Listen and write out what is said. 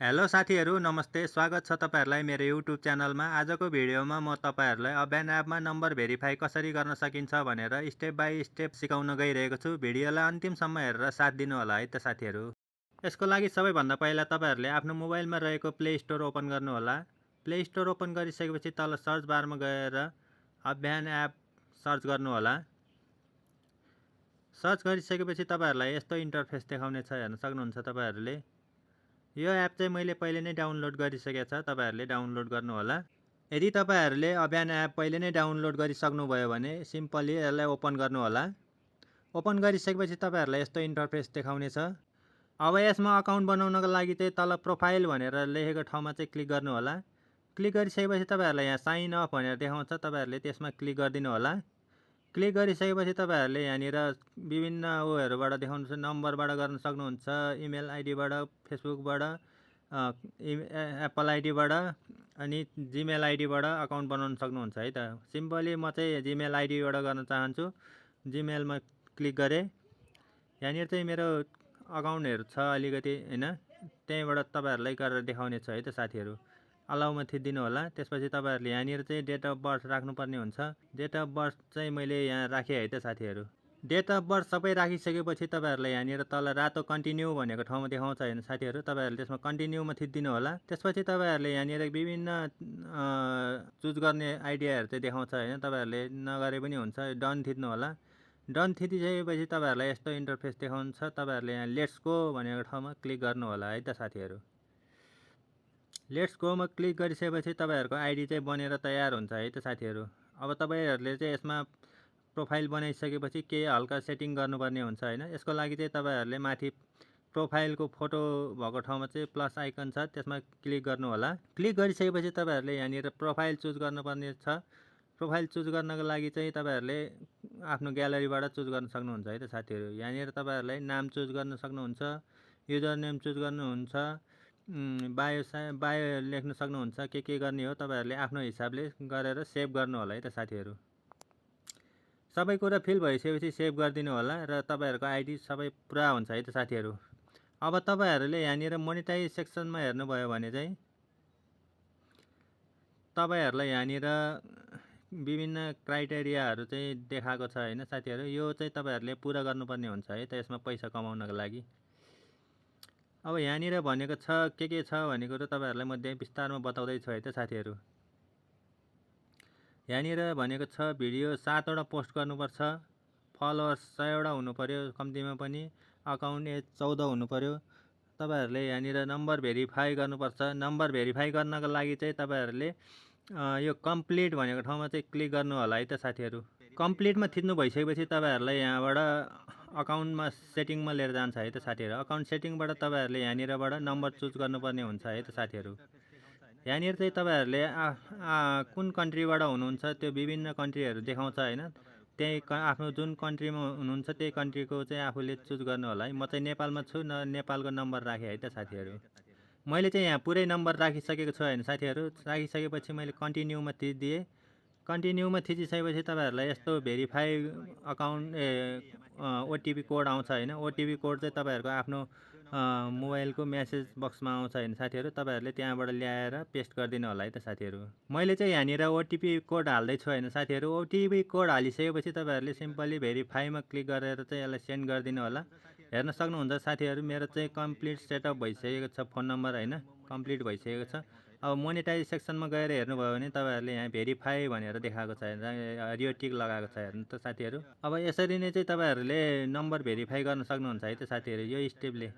Hello साथीहरू नमस्ते स्वागत छ तपाईहरुलाई मेरो युट्युब च्यानलमा। आजको भिडियोमा म तपाईहरुलाई अभियान एपमा नम्बर भेरिफाई कसरी गर्न सकिन्छ भनेर स्टेप बाइ स्टेप सिकाउन गइरहेको छु। भिडियोलाई अन्तिमसम्म हेरेर साथ दिनु होला है त साथीहरू। यसको लागि सबैभन्दा पहिला तपाईहरुले आफ्नो मोबाइलमा रहेको प्ले स्टोर ओपन गर्नु होला। प्ले स्टोर ओपन गरिसकेपछि तल सर्च बारमा गएर अभियान एप सर्च गर्नु होला। सर्च गरिसकेपछि तपाईहरुलाई यस्तो इन्टरफेस देखाउने छ, हेर्न सक्नुहुन्छ तपाईहरुले। यो एप चाहिँ मैले पहिले नै डाउनलोड गरिसकेको छ, तपाईहरुले डाउनलोड गर्नु होला। यदि तपाईहरुले अभियान एप पहिले नै डाउनलोड गरिसक्नु भयो भने सिम्पली यसलाई ओपन गर्नु होला। ओपन गरिसकेपछि तपाईहरुलाई यस्तो इन्टरफेस देखाउने छ। अब यसमा अकाउन्ट बनाउनको लागि चाहिँ तल प्रोफाइल भनेर लेखेको ठाउँमा चाहिँ क्लिक गर्नु होला। क्लिक गरिसकेपछि तपाईहरुलाई यहाँ साइन अप भनेर देखाउँछ, तपाईहरुले त्यसमा क्लिक गरिदिनु होला। क्लिक गरिसकेपछि तपाईहरुले यहाँनिर विभिन्न उहरुबाट देखाउनुहुन्छ, नम्बरबाट गर्न सक्नुहुन्छ, इमेल आइडीबाट, फेसबुकबाट, एप्पल आइडीबाट अनि जीमेल आइडीबाट अकाउन्ट बनाउन सक्नुहुन्छ है त। सिम्पली म चाहिँ जीमेल आइडीबाट गर्न चाहन्छु। जीमेलमा क्लिक गरे। यहाँनिर चाहिँ मेरो अकाउन्टहरु छ अलिकति हैन, त्यहीबाट तपाईहरुलाई गरेर देखाउने छ है त साथीहरु। अलाउमा थिच्दिनु होला। त्यसपछि तपाईहरुले यहाँनिर चाहिँ डेट अफ बर्थ राख्नुपर्ने हुन्छ। डेट अफ बर्थ चाहिँ मैले यहाँ राखे है त साथीहरु। डेट अफ बर्थ सबै राखिसकेपछि तपाईहरुलाई यहाँनिर तल रातो कन्टिन्यू भनेको ठाउँमा देखाउँछ हैन साथीहरु, तपाईहरुले त्यसमा कन्टिन्यूमा थिच्दिनु होला। त्यसपछि तपाईहरुले यहाँनिर विभिन्न चुज गर्ने आइडियाहरु चाहिँ देखाउँछ हैन, तपाईहरुले नगरे पनि हुन्छ। डन थिच्नु होला। डन थिचिसकेपछि तपाईहरुलाई यस्तो इन्टरफेस देखाउँछ। तपाईहरुले यहाँ लेट्स गो भनेको ठाउँमा क्लिक गर्नु होला है त साथीहरु। लेट्स गो मा क्लिक गरिसकेपछि तपाईहरुको आइडी चाहिँ बनेर तयार हुन्छ है त साथीहरु। अब तपाईहरुले चाहिँ यसमा प्रोफाइल बनाइसकेपछि केही हल्का सेटिङ गर्नुपर्ने हुन्छ हैन। यसको लागि चाहिँ तपाईहरुले माथि प्रोफाइलको फोटो भएको ठाउँमा चाहिँ प्लस आइकन छ, त्यसमा क्लिक गर्नु होला। क्लिक गरिसकेपछि तपाईहरुले यहाँनिर प्रोफाइल चुज गर्नुपर्ने छ। प्रोफाइल चुज गर्नको लागि चाहिँ तपाईहरुले आफ्नो ग्यालरीबाट चुज गर्न सक्नुहुन्छ है त साथीहरु। यहाँनिर तपाईहरुलाई नाम चुज गर्न सक्नुहुन्छ, युजर नेम चुज गर्नुहुन्छ, बायो लेख्न सक्नुहुन्छ। के गर्ने हो तपाईहरुले आफ्नो हिसाबले गरेर सेभ गर्नु होला है त साथीहरु। सबै कुरा फिल भइसकेपछि सेभ गरिदिनु होला र तपाईहरुको आइडी सबै पुरा हुन्छ है त साथीहरु। अब तपाईहरुले यहाँनिर मोनेटाइज सेक्सनमा हेर्नुभयो भने चाहिँ तपाईहरुलाई यहाँनिर विभिन्न क्राइटेरियाहरु चाहिँ देखाएको छ हैन साथीहरु। यो चाहिँ तपाईहरुले पुरा गर्नुपर्ने हुन्छ है त यसमा पैसा कमाउनको लागि। अब यहाँनिर भनेको छ के छ भनेको त तपाईहरुलाई म विस्तारमा बताउँदै छु है त साथीहरु। यहाँनिर भनेको छ भिडियो 7 वटा पोस्ट गर्नुपर्छ, फलोअर्स 100 वटा हुनु पर्यो कम्तीमा पनि, अकाउन्ट एज 14 हुनु पर्यो। तपाईहरुले यहाँनिर नम्बर भेरिफाई गर्नुपर्छ। नम्बर भेरिफाई गर्नको लागि चाहिँ तपाईहरुले यो कम्प्लिट भनेको ठाउँमा चाहिँ क्लिक गर्नु होला है त साथीहरु। कम्प्लिटमा थिच्नु भइसकेपछि तपाईहरुलाई यहाँबाट अकाउन्टमा सेटिङमा लिएर जान्छ है त साथीहरु। अकाउन्ट सेटिङबाट तपाईहरुले यहाँनिरबाट नम्बर चुज गर्नुपर्ने हुन्छ है त साथीहरु। यहाँनिर चाहिँ तपाईहरुले कुन कन्ट्रीबाट हुनुहुन्छ त्यो विभिन्न कन्ट्रीहरु देखाउँछ हैन, त्यही आफ्नो जुन कन्ट्रीमा हुनुहुन्छ त्यही कन्ट्रीको चाहिँ आफूले चुज गर्नु होला है। म चाहिँ नेपालमा छु, नेपालको नम्बर राखे है त साथीहरु। मैले चाहिँ यहाँ पुरै नम्बर राखिसकेको छु हैन साथीहरु। राखिसकेपछि मैले कन्टिन्यूमा थिचिदिए। कन्टिन्यूमा थिचिसकेपछि तपाईहरुलाई यस्तो भेरिफाई अकाउन्ट ओटिपी कोड आउँछ हैन। ओटिपी कोड चाहिँ तपाईहरुको आफ्नो मोबाइलको मेसेज बक्समा आउँछ हैन साथीहरु। तपाईहरुले त्यहाँबाट ल्याएर पेस्ट गरिदिनु होला है त साथीहरु। मैले चाहिँ यहाँनिर ओटिपी कोड हाल्दै छु हैन साथीहरु। ओटिपी कोड हालिसकेपछि तपाईहरुले सिम्पली भेरिफाईमा क्लिक गरेर चाहिँ यसलाई सेन्ड गरिदिनु होला। हेर्न सक्नुहुन्छ साथीहरु, मेरो चाहिँ कम्प्लिट सेटअप भइसकेको छ फोन नम्बर हैन, कम्प्लिट भइसकेको छ। अब मोनेटाइज सेक्सनमा गएर हेर्नुभयो भने तपाईहरुले यहाँ भेरिफाई भनेर देखाएको छ हैन, हरियो टिक लगाएको छ हेर्नु त साथीहरु। अब यसरी नै चाहिँ तपाईहरुले नम्बर भेरिफाई गर्न सक्नुहुन्छ है त साथीहरु यो स्टेपले।